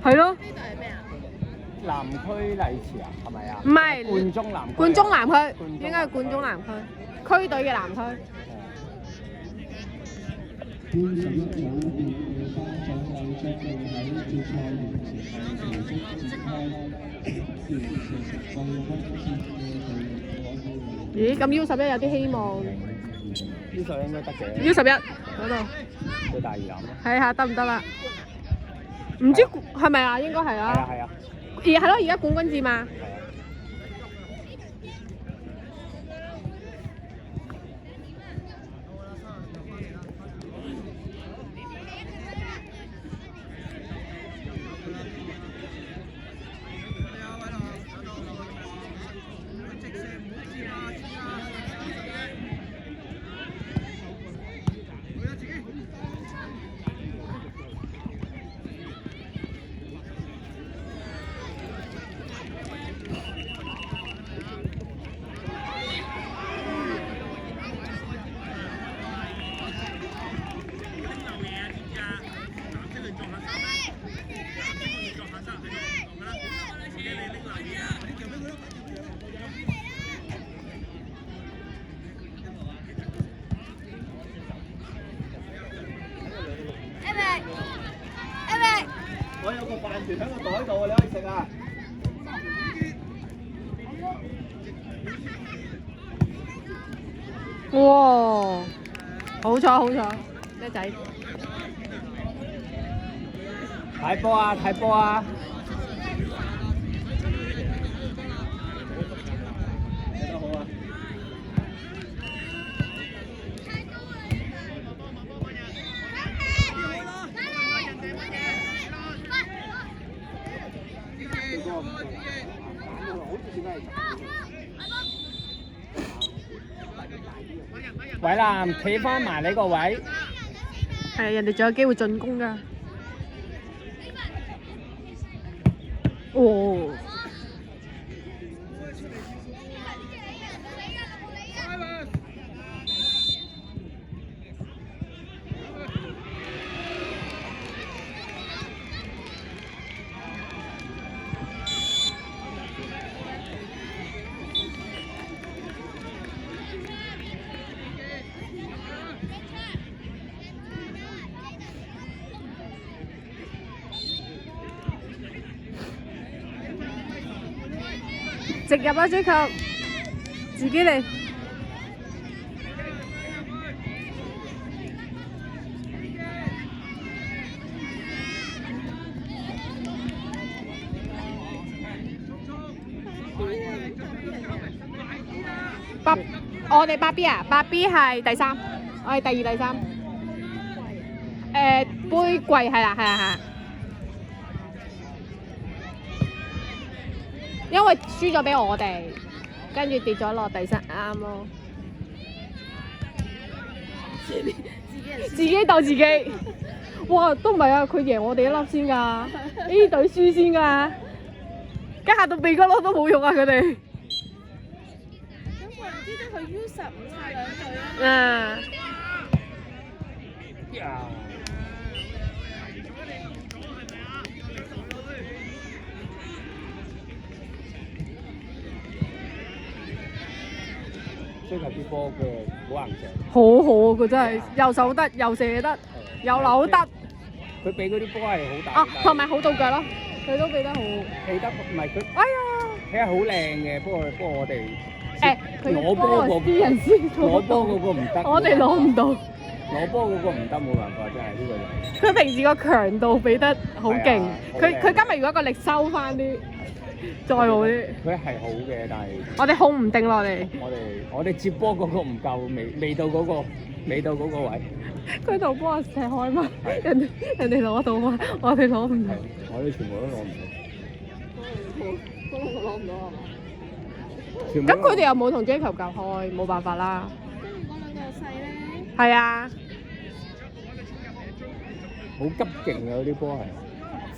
係咯，南區麗池啊，係咪啊？唔係冠忠南區啊。冠忠南區，冠忠應該係冠忠南區，區隊嘅南區。咦？咁 U11有啲希望。呢個應該得嘅。 U11嗰度對大魚腩咯。睇下得唔得啦？唔知係咪啊？應該係係啊。啊係啊。而係咯，而家冠軍戰嘛。係啊。我有個飯團喺個袋度啊，你可以食啊！哇！好彩好彩，咩仔？睇波啊！睇波啊！睇得好啊！偉南企翻埋你個位。係人哋仲有機會進攻㗎。哦！直入啦，追求自己嚟。我哋8B 啊，8B 係第3，我係第2、第3。杯櫃係啦，係啦，係啦。因為輸咗俾我哋，跟住跌咗落第3，啱咯。自己鬥自己，哇！都唔係啊，佢贏我哋一粒先㗎，A 隊輸先㗎，家下到鼻哥窿都冇用啊！佢哋。咁怪唔知得佢 U15差2隊啊！啊！追求啲波嘅好硬淨。好好啊！佢真係又手得，又射得，又扭得。佢俾嗰啲波係好大。啊，同埋好到腳咯，佢都俾得好。起得唔係佢。哎呀！起係好靚嘅，不過我哋攞波嗰啲人先攞波嗰個唔得。我哋攞唔到。攞波嗰個唔得，冇辦法，真係呢個人。佢平時個強度俾得好勁，佢今日如果個力收翻啲，再好啲。佢係好嘅，但係我哋控唔定落嚟。我哋接波嗰個唔夠，未到嗰個位。佢同波我踢開嘛，人哋攞到嘛，我哋攞唔到。我哋全部都攞唔到。我攞唔到係嘛？咁佢哋又冇同 J 球夾開，冇辦法啦。跟住嗰兩個細咧。係啊。好急勁啊！嗰啲波係。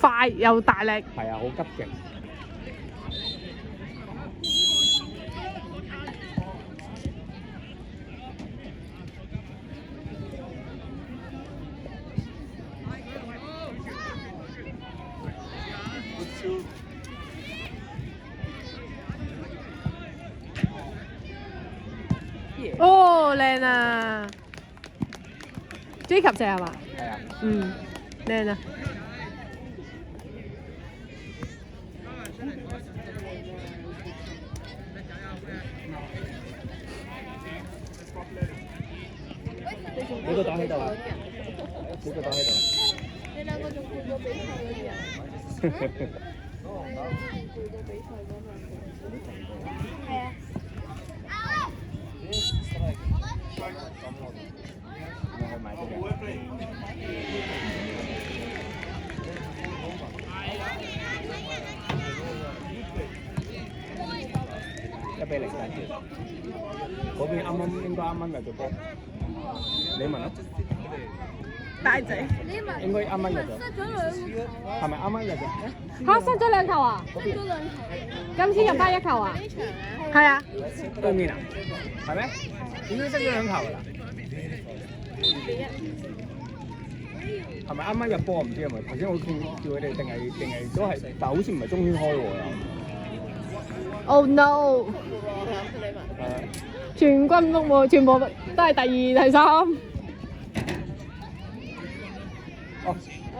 快又大力。係啊，好急勁。哦，靚啊！J 級隻係嘛？係啊，嗯，靚啊！你個袋喺度啊？你個袋喺度。你兩個仲攰過比賽嗰啲人。攰過比賽嗰陣。係啊。我去買啲嘢。1-0緊要。嗰邊應該啱啱入咗波。你問啊？大仔應該啱啱入咗。係咪啱啱入咗？嚇失咗2球啊！嗰邊今次入翻1球啊！呢場啊，係啊，對面啊？係咩？已經失咗2球㗎啦。係咪啱啱入波唔知係咪？頭先我見叫佢哋定係都係，但係好似唔係中圈開喎又。Oh no！全軍覆沒，全部都係第2、第3。哦，唉，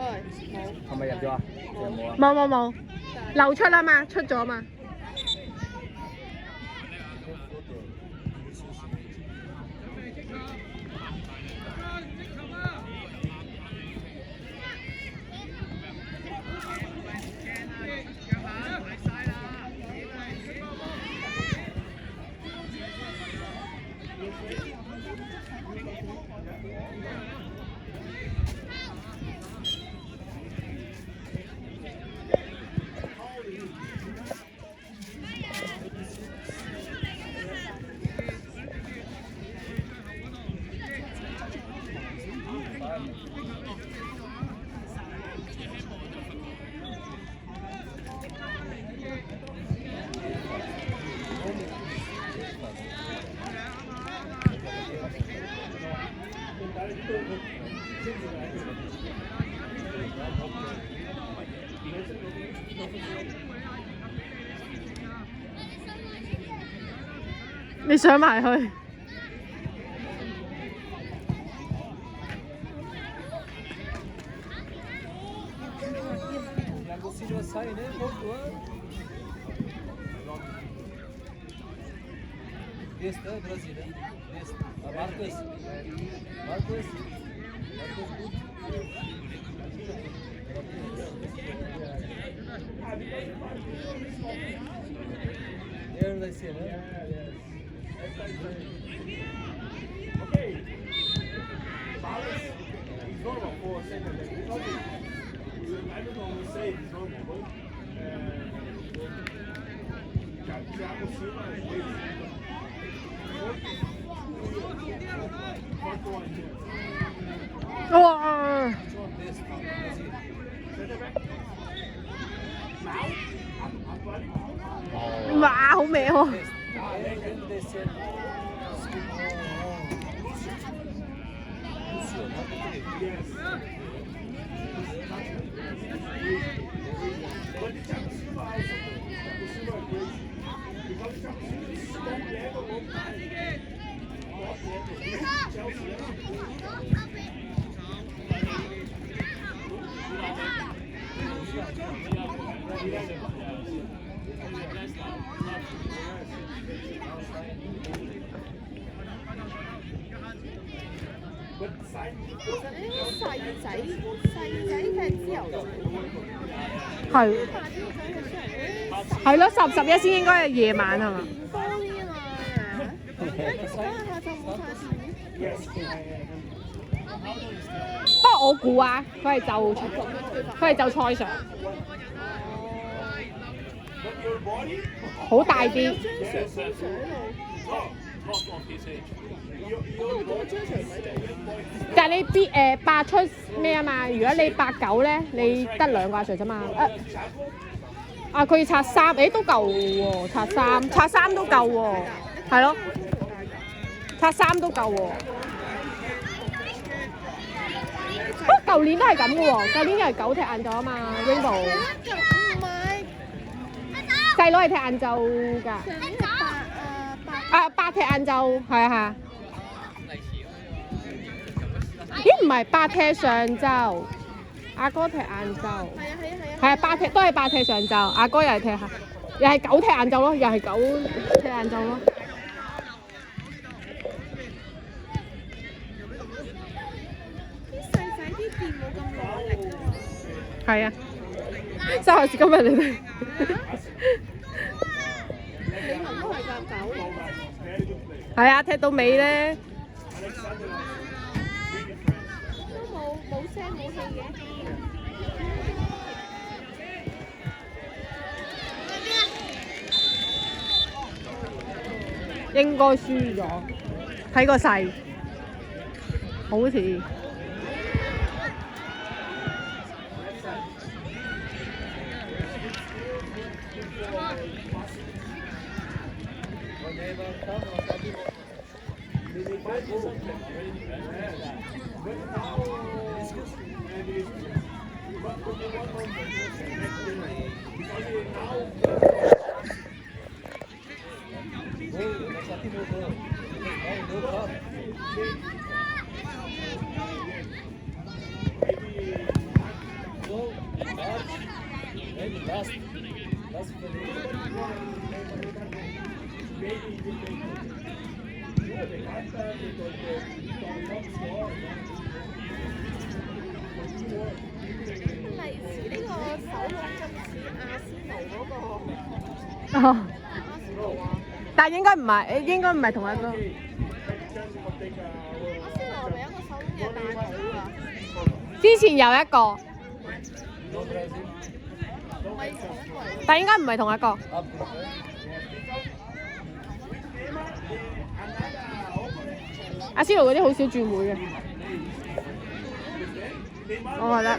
係咪入咗啊？有冇啊？冇，流出啦嘛，出咗嘛。你上埋去。哇！哇，好味喎！細仔踢自由隊，係夏天想佢出嚟係咯，11先應該係夜晚係嘛？練波啲啊嘛，嗰日下晝冇晒電。不過我估啊，佢係就賽場，好大啲。張 Sir 先上但係你8出咩啊嘛？如果你8-9咧，你得2個阿 Sir 啫嘛。佢要拆3，都夠喎，拆3都夠喎，係咯，拆3都夠喎。不過舊年都係咁嘅喎，舊年又係9踢晏晝啊嘛 ，Rainbow。唔係，細佬係踢晏晝㗎。上年係8 8踢晏晝，係啊。咦唔係八踢上晝，阿哥踢晏晝。係啊係啊係啊。係啊，八踢都係八踢上晝，阿哥又係踢下，又係九踢晏晝咯，又係九踢晏晝咯。啲細細啲店冇咁努力㗎嘛。係啊，周學士今日你哋。李文都係夾狗。係啊，踢到尾咧。都冇聲冇氣嘅。應該輸咗，睇個勢，好似。利時呢個手籠咁似阿仙奴嗰個。哦，阿仙奴啊！但應該唔係，應該唔係同一個。阿仙奴係咪有一個手籠嘅大帽啊？之前有一個，唔係重圍。但應該唔係同一個。阿仙奴嗰啲好少轉會嘅，我覺得。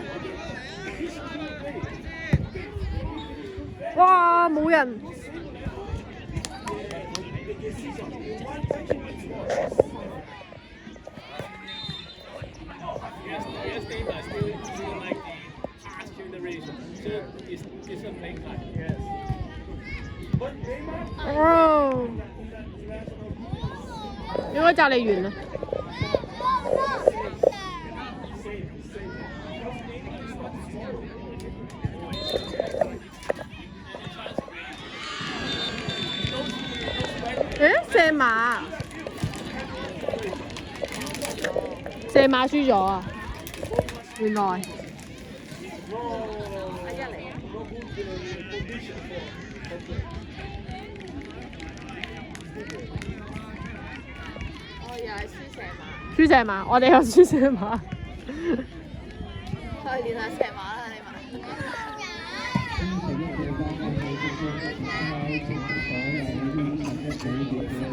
哇！冇人。哦，應該就嚟完啦。誒，射馬，射馬輸咗啊！原來。阿一嚟嘅。哦，又係輸射馬。輸射馬，我哋又輸射馬。去練下射馬啦，你咪。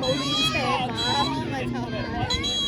冇練射馬，咪就係。